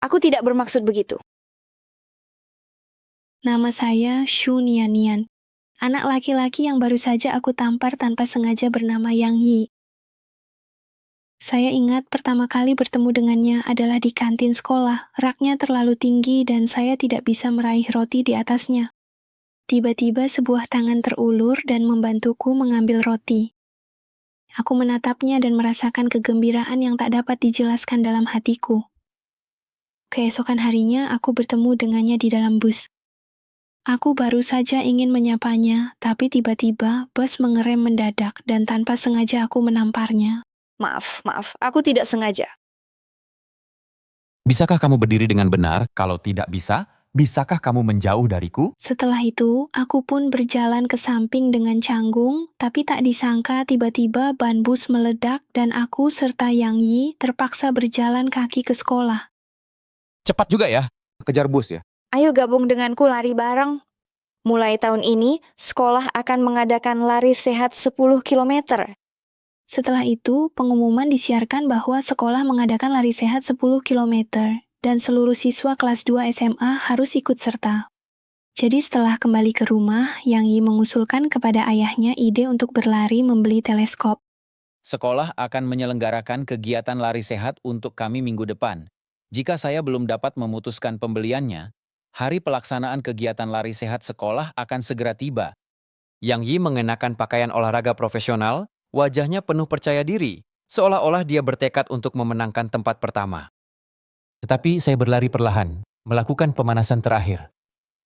Aku tidak bermaksud begitu. Nama saya Shu Nianian, anak laki-laki yang baru saja aku tampar tanpa sengaja bernama Yang Yi. Saya ingat pertama kali bertemu dengannya adalah di kantin sekolah. Raknya terlalu tinggi dan saya tidak bisa meraih roti di atasnya. Tiba-tiba sebuah tangan terulur dan membantuku mengambil roti. Aku menatapnya dan merasakan kegembiraan yang tak dapat dijelaskan dalam hatiku. Keesokan harinya aku bertemu dengannya di dalam bus. Aku baru saja ingin menyapanya, tapi tiba-tiba bus mengerem mendadak dan tanpa sengaja aku menamparnya. Maaf, aku tidak sengaja. Bisakah kamu berdiri dengan benar? Kalau tidak bisa, bisakah kamu menjauh dariku? Setelah itu, aku pun berjalan ke samping dengan canggung, tapi tak disangka tiba-tiba ban bus meledak dan aku serta Yang Yi terpaksa berjalan kaki ke sekolah. Cepat juga ya, kejar bus ya. Ayo gabung denganku lari bareng. Mulai tahun ini, sekolah akan mengadakan lari sehat 10 km. Setelah itu, pengumuman disiarkan bahwa sekolah mengadakan lari sehat 10 km, dan seluruh siswa kelas 2 SMA harus ikut serta. Jadi setelah kembali ke rumah, Yang Yi mengusulkan kepada ayahnya ide untuk berlari membeli teleskop. Sekolah akan menyelenggarakan kegiatan lari sehat untuk kami minggu depan. Jika saya belum dapat memutuskan pembeliannya, hari pelaksanaan kegiatan lari sehat sekolah akan segera tiba. Yang Yi mengenakan pakaian olahraga profesional, wajahnya penuh percaya diri, seolah-olah dia bertekad untuk memenangkan tempat pertama. Tetapi saya berlari perlahan, melakukan pemanasan terakhir.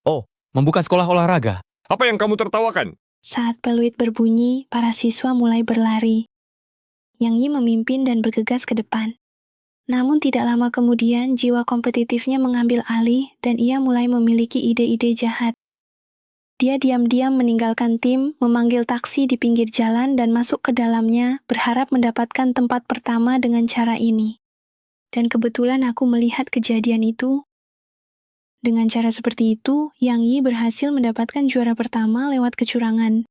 Oh, membuka sekolah olahraga. Apa yang kamu tertawakan? Saat peluit berbunyi, para siswa mulai berlari. Yang Yi memimpin dan bergegas ke depan. Namun tidak lama kemudian, jiwa kompetitifnya mengambil alih dan ia mulai memiliki ide-ide jahat. Dia diam-diam meninggalkan tim, memanggil taksi di pinggir jalan dan masuk ke dalamnya, berharap mendapatkan tempat pertama dengan cara ini. Dan kebetulan aku melihat kejadian itu. Dengan cara seperti itu, Yang Yi berhasil mendapatkan juara pertama lewat kecurangan.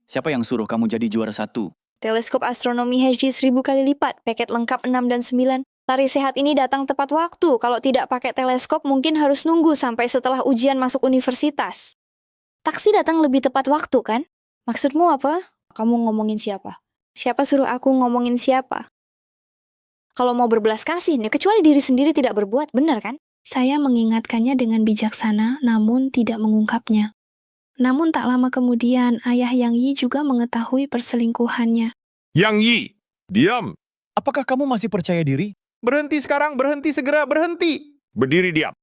Siapa yang suruh kamu jadi juara 1? Teleskop astronomi HD 1000 kali lipat, paket lengkap 6 dan 9. Lari sehat ini datang tepat waktu. Kalau tidak pakai teleskop, mungkin harus nunggu sampai setelah ujian masuk universitas. Taksi datang lebih tepat waktu, kan? Maksudmu apa? Kamu ngomongin siapa? Siapa suruh aku ngomongin siapa? Kalau mau berbelas kasih, kecuali diri sendiri tidak berbuat, benar kan? Saya mengingatkannya dengan bijaksana, namun tidak mengungkapnya. Namun tak lama kemudian, ayah Yang Yi juga mengetahui perselingkuhannya. Yang Yi, diam. Apakah kamu masih percaya diri? Berhenti sekarang, berhenti segera, berhenti! Berdiri diam.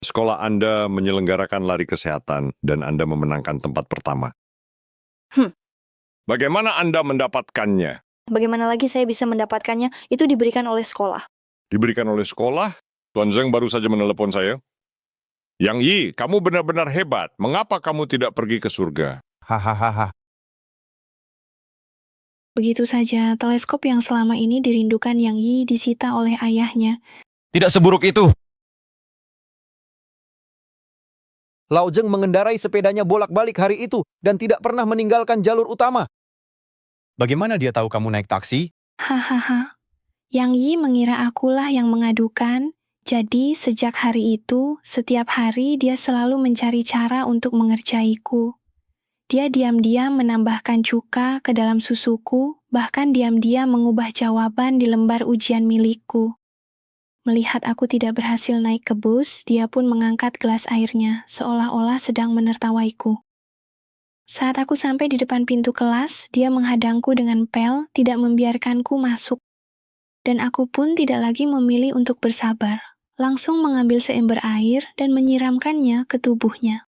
Sekolah Anda menyelenggarakan lari kesehatan dan Anda memenangkan tempat pertama. Bagaimana Anda mendapatkannya? Bagaimana lagi saya bisa mendapatkannya? Itu diberikan oleh sekolah. Diberikan oleh sekolah? Tuan Zeng baru saja menelepon saya. Yang Yi, kamu benar-benar hebat. Mengapa kamu tidak pergi ke surga? Hahaha. Begitu saja, teleskop yang selama ini dirindukan Yang Yi disita oleh ayahnya. Tidak seburuk itu. Lao Zeng mengendarai sepedanya bolak-balik hari itu dan tidak pernah meninggalkan jalur utama. Bagaimana dia tahu kamu naik taksi? Hahaha. Yang Yi mengira akulah yang mengadukan. Jadi, sejak hari itu, setiap hari dia selalu mencari cara untuk mengerjaiku. Dia diam-diam menambahkan cuka ke dalam susuku, bahkan diam-diam mengubah jawaban di lembar ujian milikku. Melihat aku tidak berhasil naik ke bus, dia pun mengangkat gelas airnya, seolah-olah sedang menertawaiku. Saat aku sampai di depan pintu kelas, dia menghadangku dengan pel, tidak membiarkanku masuk. Dan aku pun tidak lagi memilih untuk bersabar. Langsung mengambil seember air dan menyiramkannya ke tubuhnya.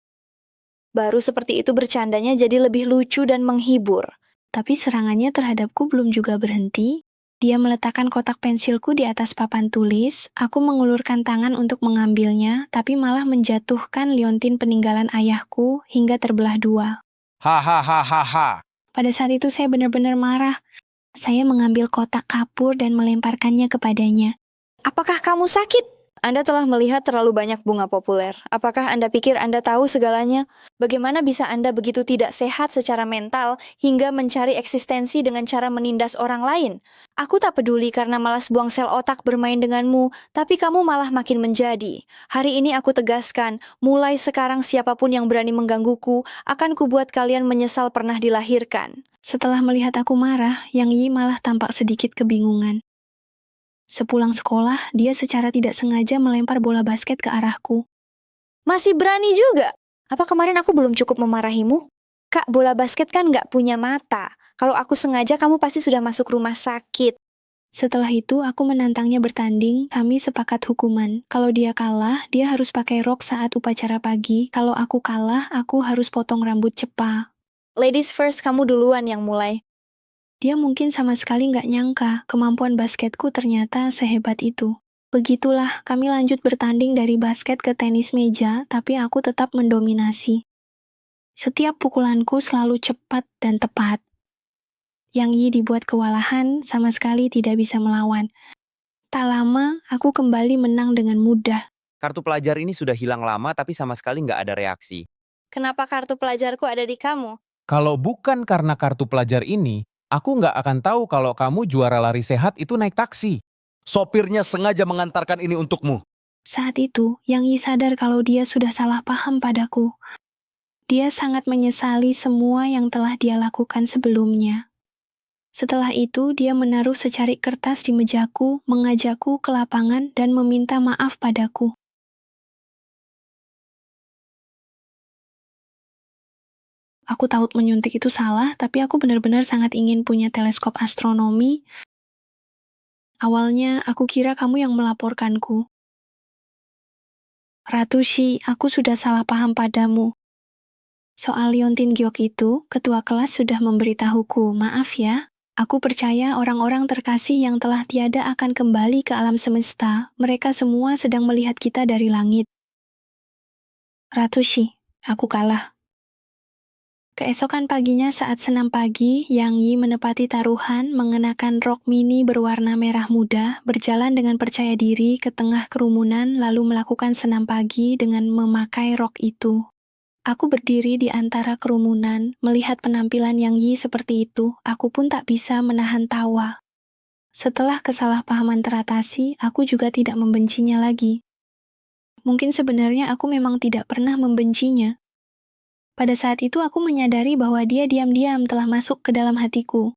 Baru seperti itu bercandanya jadi lebih lucu dan menghibur. Tapi serangannya terhadapku belum juga berhenti. Dia meletakkan kotak pensilku di atas papan tulis. Aku mengulurkan tangan untuk mengambilnya, tapi malah menjatuhkan liontin peninggalan ayahku hingga terbelah dua. Hahaha. Pada saat itu saya benar-benar marah. Saya mengambil kotak kapur dan melemparkannya kepadanya. Apakah kamu sakit? Anda telah melihat terlalu banyak bunga populer. Apakah Anda pikir Anda tahu segalanya? Bagaimana bisa Anda begitu tidak sehat secara mental hingga mencari eksistensi dengan cara menindas orang lain? Aku tak peduli karena malas buang sel otak bermain denganmu, tapi kamu malah makin menjadi. Hari ini aku tegaskan, mulai sekarang siapapun yang berani menggangguku, akan kubuat kalian menyesal pernah dilahirkan. Setelah melihat aku marah, Yang Yi malah tampak sedikit kebingungan. Sepulang sekolah, dia secara tidak sengaja melempar bola basket ke arahku. Masih berani juga? Apa kemarin aku belum cukup memarahimu? Kak, bola basket kan nggak punya mata. Kalau aku sengaja, kamu pasti sudah masuk rumah sakit. Setelah itu, aku menantangnya bertanding. Kami sepakat hukuman. Kalau dia kalah, dia harus pakai rok saat upacara pagi. Kalau aku kalah, aku harus potong rambut cepa. Ladies first, kamu duluan yang mulai. Dia mungkin sama sekali nggak nyangka kemampuan basketku ternyata sehebat itu. Begitulah, kami lanjut bertanding dari basket ke tenis meja, tapi aku tetap mendominasi. Setiap pukulanku selalu cepat dan tepat. Yang Yi dibuat kewalahan, sama sekali tidak bisa melawan. Tak lama, aku kembali menang dengan mudah. Kartu pelajar ini sudah hilang lama tapi sama sekali nggak ada reaksi. Kenapa kartu pelajarku ada di kamu? Kalau bukan karena kartu pelajar ini, aku nggak akan tahu kalau kamu juara lari sehat itu naik taksi. Sopirnya sengaja mengantarkan ini untukmu. Saat itu, Yang Yi sadar kalau dia sudah salah paham padaku. Dia sangat menyesali semua yang telah dia lakukan sebelumnya. Setelah itu, dia menaruh secarik kertas di mejaku, mengajakku ke lapangan, dan meminta maaf padaku. Aku tahu menyuntik itu salah, tapi aku benar-benar sangat ingin punya teleskop astronomi. Awalnya, aku kira kamu yang melaporkanku. Ratu Shi, aku sudah salah paham padamu. Soal Liontin Gyok itu, ketua kelas sudah memberitahuku. Maaf ya, aku percaya orang-orang terkasih yang telah tiada akan kembali ke alam semesta. Mereka semua sedang melihat kita dari langit. Ratu Shi, aku kalah. Keesokan paginya saat senam pagi, Yang Yi menepati taruhan mengenakan rok mini berwarna merah muda, berjalan dengan percaya diri ke tengah kerumunan lalu melakukan senam pagi dengan memakai rok itu. Aku berdiri di antara kerumunan, melihat penampilan Yang Yi seperti itu, aku pun tak bisa menahan tawa. Setelah kesalahpahaman teratasi, aku juga tidak membencinya lagi. Mungkin sebenarnya aku memang tidak pernah membencinya. Pada saat itu aku menyadari bahwa dia diam-diam telah masuk ke dalam hatiku.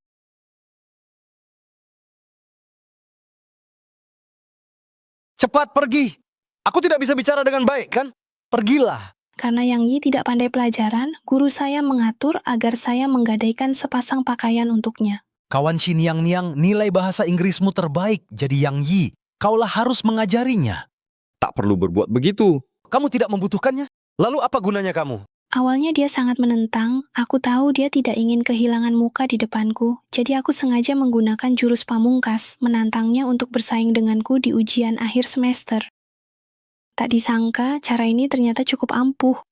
Cepat pergi. Aku tidak bisa bicara dengan baik, kan? Pergilah. Karena Yang Yi tidak pandai pelajaran, guru saya mengatur agar saya menggadaikan sepasang pakaian untuknya. Kawan si Niang-Niang, nilai bahasa Inggrismu terbaik, jadi Yang Yi. Kaulah harus mengajarinya. Tak perlu berbuat begitu. Kamu tidak membutuhkannya? Lalu apa gunanya kamu? Awalnya dia sangat menentang, aku tahu dia tidak ingin kehilangan muka di depanku, jadi aku sengaja menggunakan jurus pamungkas, menantangnya untuk bersaing denganku di ujian akhir semester. Tak disangka, cara ini ternyata cukup ampuh.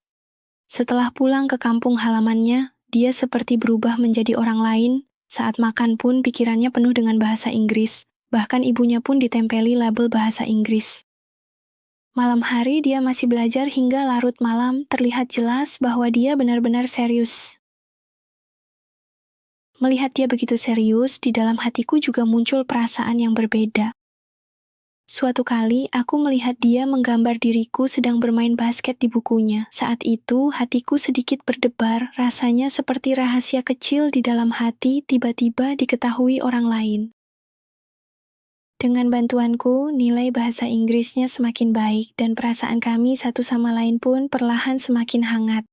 Setelah pulang ke kampung halamannya, dia seperti berubah menjadi orang lain. Saat makan pun pikirannya penuh dengan bahasa Inggris, bahkan ibunya pun ditempeli label bahasa Inggris. Malam hari dia masih belajar hingga larut malam, terlihat jelas bahwa dia benar-benar serius. Melihat dia begitu serius, di dalam hatiku juga muncul perasaan yang berbeda. Suatu kali, aku melihat dia menggambar diriku sedang bermain basket di bukunya. Saat itu, hatiku sedikit berdebar, rasanya seperti rahasia kecil di dalam hati tiba-tiba diketahui orang lain. Dengan bantuanku, nilai bahasa Inggrisnya semakin baik dan perasaan kami satu sama lain pun perlahan semakin hangat.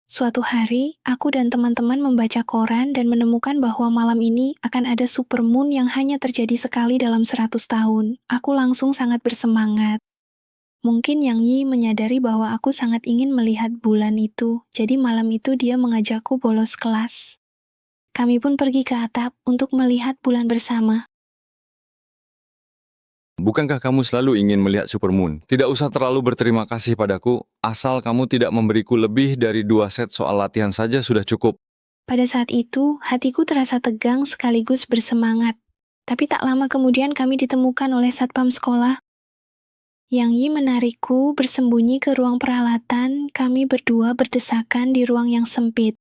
Suatu hari, aku dan teman-teman membaca koran dan menemukan bahwa malam ini akan ada supermoon yang hanya terjadi sekali dalam 100 tahun. Aku langsung sangat bersemangat. Mungkin Yang Yi menyadari bahwa aku sangat ingin melihat bulan itu, jadi malam itu dia mengajakku bolos kelas. Kami pun pergi ke atap untuk melihat bulan bersama. Bukankah kamu selalu ingin melihat supermoon? Tidak usah terlalu berterima kasih padaku, asal kamu tidak memberiku lebih dari 2 set soal latihan saja sudah cukup. Pada saat itu, hatiku terasa tegang sekaligus bersemangat. Tapi tak lama kemudian kami ditemukan oleh satpam sekolah. Yang Yi menarikku bersembunyi ke ruang peralatan, kami berdua berdesakan di ruang yang sempit.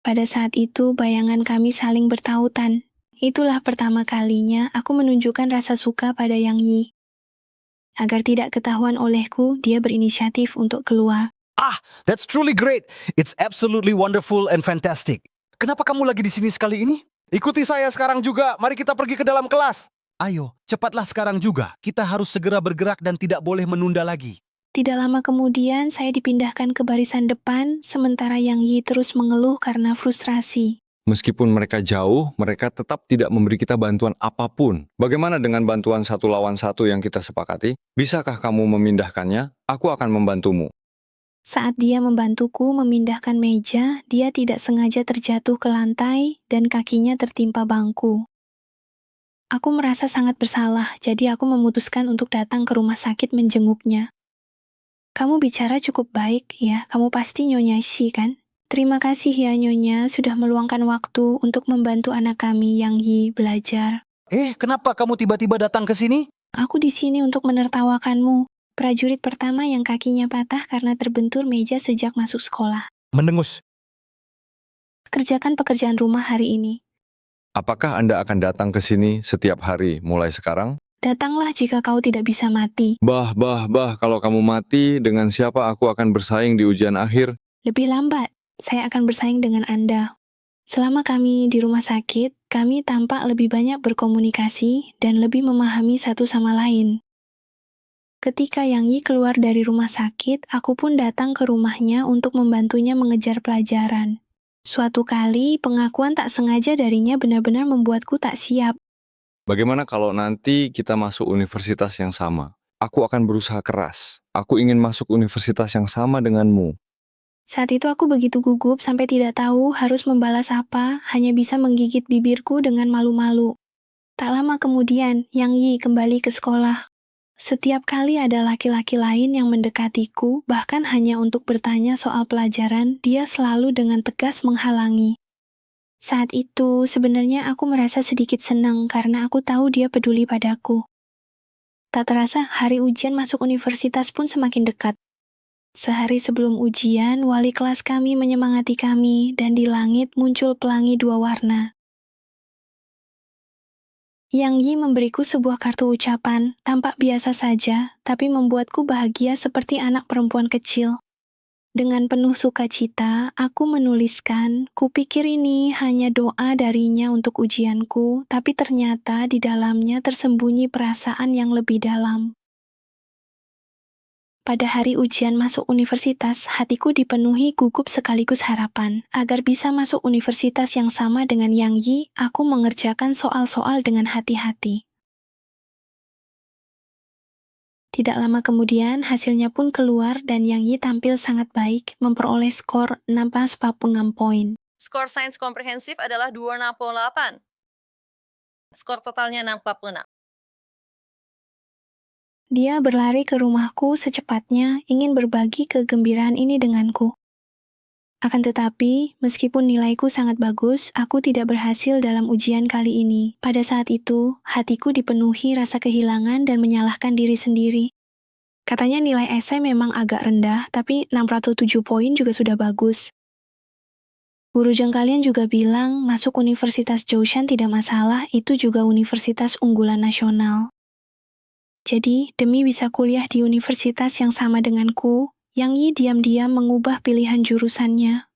Pada saat itu, bayangan kami saling bertautan. Itulah pertama kalinya aku menunjukkan rasa suka pada Yang Yi. Agar tidak ketahuan olehku, dia berinisiatif untuk keluar. That's truly great. It's absolutely wonderful and fantastic. Kenapa kamu lagi di sini sekali ini? Ikuti saya sekarang juga. Mari kita pergi ke dalam kelas. Ayo, cepatlah sekarang juga. Kita harus segera bergerak dan tidak boleh menunda lagi. Tidak lama kemudian, saya dipindahkan ke barisan depan, sementara Yang Yi terus mengeluh karena frustrasi. Meskipun mereka jauh, mereka tetap tidak memberi kita bantuan apapun. Bagaimana dengan bantuan 1 lawan 1 yang kita sepakati? Bisakah kamu memindahkannya? Aku akan membantumu. Saat dia membantuku memindahkan meja, dia tidak sengaja terjatuh ke lantai dan kakinya tertimpa bangku. Aku merasa sangat bersalah, jadi aku memutuskan untuk datang ke rumah sakit menjenguknya. Kamu bicara cukup baik, ya. Kamu pasti Nyonya Shi, kan? Terima kasih ya Nyonya sudah meluangkan waktu untuk membantu anak kami Yang Yi belajar. Kenapa kamu tiba-tiba datang ke sini? Aku di sini untuk menertawakanmu. Prajurit pertama yang kakinya patah karena terbentur meja sejak masuk sekolah. Mendengus. Kerjakan pekerjaan rumah hari ini. Apakah Anda akan datang ke sini setiap hari mulai sekarang? Datanglah jika kau tidak bisa mati. Bah, kalau kamu mati, dengan siapa aku akan bersaing di ujian akhir? Lebih lambat, saya akan bersaing dengan Anda. Selama kami di rumah sakit, kami tampak lebih banyak berkomunikasi dan lebih memahami satu sama lain. Ketika Yang Yi keluar dari rumah sakit, aku pun datang ke rumahnya untuk membantunya mengejar pelajaran. Suatu kali, pengakuan tak sengaja darinya benar-benar membuatku tak siap. Bagaimana kalau nanti kita masuk universitas yang sama? Aku akan berusaha keras. Aku ingin masuk universitas yang sama denganmu. Saat itu aku begitu gugup sampai tidak tahu harus membalas apa, hanya bisa menggigit bibirku dengan malu-malu. Tak lama kemudian, Yang Yi kembali ke sekolah. Setiap kali ada laki-laki lain yang mendekatiku, bahkan hanya untuk bertanya soal pelajaran, dia selalu dengan tegas menghalangi. Saat itu, sebenarnya aku merasa sedikit senang karena aku tahu dia peduli padaku. Tak terasa, hari ujian masuk universitas pun semakin dekat. Sehari sebelum ujian, wali kelas kami menyemangati kami, dan di langit muncul pelangi 2 warna. Yang Yi memberiku sebuah kartu ucapan, tampak biasa saja, tapi membuatku bahagia seperti anak perempuan kecil. Dengan penuh sukacita, aku menuliskan, kupikir ini hanya doa darinya untuk ujianku, tapi ternyata di dalamnya tersembunyi perasaan yang lebih dalam. Pada hari ujian masuk universitas, hatiku dipenuhi gugup sekaligus harapan. Agar bisa masuk universitas yang sama dengan Yang Yi, aku mengerjakan soal-soal dengan hati-hati. Tidak lama kemudian, hasilnya pun keluar dan Yang Yi tampil sangat baik, memperoleh skor 6,46 poin. Skor sains komprehensif adalah 2,68. Skor totalnya 6,46. Dia berlari ke rumahku secepatnya, ingin berbagi kegembiraan ini denganku. Akan tetapi, meskipun nilaiku sangat bagus, aku tidak berhasil dalam ujian kali ini. Pada saat itu, hatiku dipenuhi rasa kehilangan dan menyalahkan diri sendiri. Katanya nilai esai memang agak rendah, tapi 607 poin juga sudah bagus. Guru kalian juga bilang, masuk Universitas Zhoushan tidak masalah, itu juga universitas unggulan nasional. Jadi, demi bisa kuliah di universitas yang sama denganku, Yang Yi diam-diam mengubah pilihan jurusannya.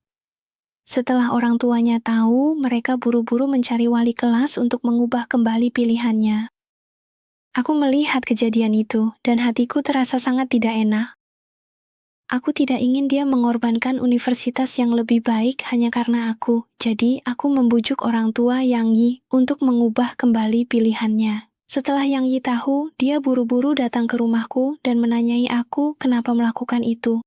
Setelah orang tuanya tahu, mereka buru-buru mencari wali kelas untuk mengubah kembali pilihannya. Aku melihat kejadian itu, dan hatiku terasa sangat tidak enak. Aku tidak ingin dia mengorbankan universitas yang lebih baik hanya karena aku, jadi aku membujuk orang tua Yang Yi untuk mengubah kembali pilihannya. Setelah Yang Yi tahu, dia buru-buru datang ke rumahku dan menanyai aku kenapa melakukan itu.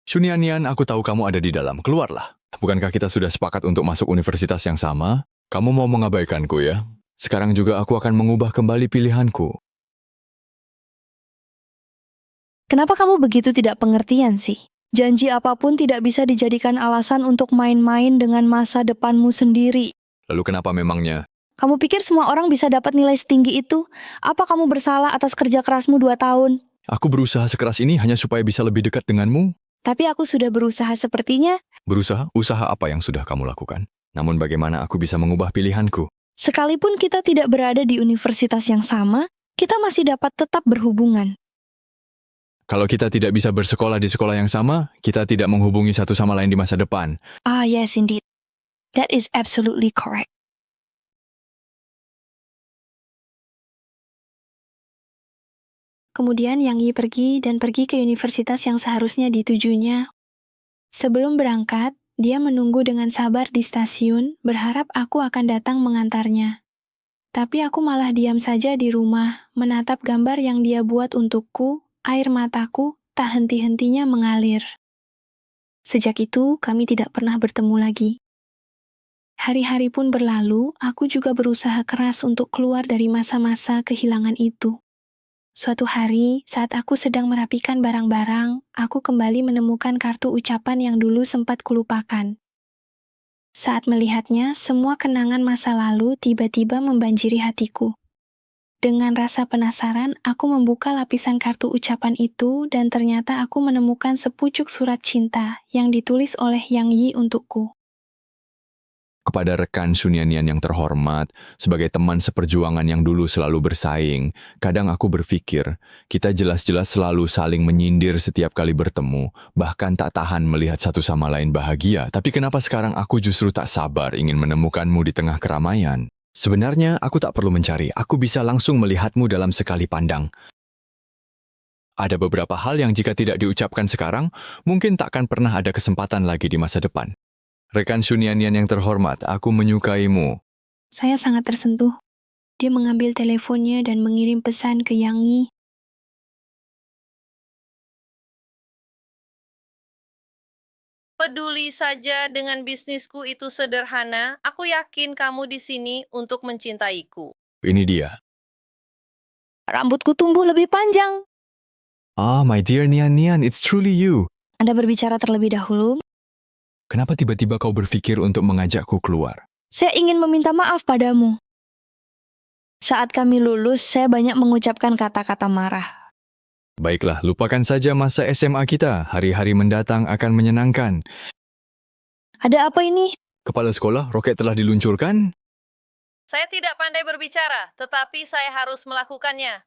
Shunianian, aku tahu kamu ada di dalam. Keluarlah. Bukankah kita sudah sepakat untuk masuk universitas yang sama? Kamu mau mengabaikanku ya? Sekarang juga aku akan mengubah kembali pilihanku. Kenapa kamu begitu tidak pengertian sih? Janji apapun tidak bisa dijadikan alasan untuk main-main dengan masa depanmu sendiri. Lalu kenapa memangnya? Kamu pikir semua orang bisa dapat nilai setinggi itu? Apa kamu bersalah atas kerja kerasmu 2 tahun? Aku berusaha sekeras ini hanya supaya bisa lebih dekat denganmu. Tapi aku sudah berusaha sepertinya. Berusaha? Usaha apa yang sudah kamu lakukan? Namun bagaimana aku bisa mengubah pilihanku? Sekalipun kita tidak berada di universitas yang sama, kita masih dapat tetap berhubungan. Kalau kita tidak bisa bersekolah di sekolah yang sama, kita tidak menghubungi satu sama lain di masa depan. Ah, yes, indeed. That is absolutely correct. Kemudian Yang Yi pergi dan pergi ke universitas yang seharusnya ditujunya. Sebelum berangkat, dia menunggu dengan sabar di stasiun, berharap aku akan datang mengantarnya. Tapi aku malah diam saja di rumah, menatap gambar yang dia buat untukku, air mataku tak henti-hentinya mengalir. Sejak itu, kami tidak pernah bertemu lagi. Hari-hari pun berlalu, aku juga berusaha keras untuk keluar dari masa-masa kehilangan itu. Suatu hari, saat aku sedang merapikan barang-barang, aku kembali menemukan kartu ucapan yang dulu sempat kulupakan. Saat melihatnya, semua kenangan masa lalu tiba-tiba membanjiri hatiku. Dengan rasa penasaran, aku membuka lapisan kartu ucapan itu dan ternyata aku menemukan sepucuk surat cinta yang ditulis oleh Yang Yi untukku. Kepada rekan Sunyanian yang terhormat, sebagai teman seperjuangan yang dulu selalu bersaing, kadang aku berpikir, kita jelas-jelas selalu saling menyindir setiap kali bertemu, bahkan tak tahan melihat satu sama lain bahagia. Tapi kenapa sekarang aku justru tak sabar ingin menemukanmu di tengah keramaian? Sebenarnya aku tak perlu mencari, aku bisa langsung melihatmu dalam sekali pandang. Ada beberapa hal yang jika tidak diucapkan sekarang, mungkin takkan pernah ada kesempatan lagi di masa depan. Rekan Sunyanian yang terhormat, aku menyukaimu. Saya sangat tersentuh. Dia mengambil teleponnya dan mengirim pesan ke Yang Yi. Peduli saja dengan bisnisku itu sederhana. Aku yakin kamu di sini untuk mencintaiku. Ini dia. Rambutku tumbuh lebih panjang. Ah, my dear Nian Nian, it's truly you. Anda berbicara terlebih dahulu. Kenapa tiba-tiba kau berpikir untuk mengajakku keluar? Saya ingin meminta maaf padamu. Saat kami lulus, saya banyak mengucapkan kata-kata marah. Baiklah, lupakan saja masa SMA kita. Hari-hari mendatang akan menyenangkan. Ada apa ini? Kepala sekolah, roket telah diluncurkan? Saya tidak pandai berbicara, tetapi saya harus melakukannya.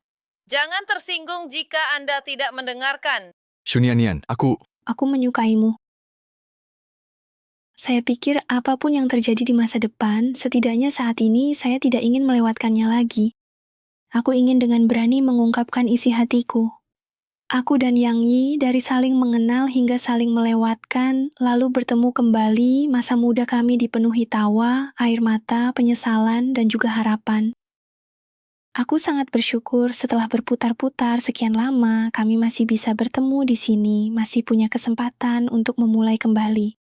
Jangan tersinggung jika Anda tidak mendengarkan. Sunyanian, aku... Aku menyukaimu. Saya pikir apapun yang terjadi di masa depan, setidaknya saat ini saya tidak ingin melewatkannya lagi. Aku ingin dengan berani mengungkapkan isi hatiku. Aku dan Yang Yi dari saling mengenal hingga saling melewatkan, lalu bertemu kembali, masa muda kami dipenuhi tawa, air mata, penyesalan, dan juga harapan. Aku sangat bersyukur setelah berputar-putar sekian lama, kami masih bisa bertemu di sini, masih punya kesempatan untuk memulai kembali.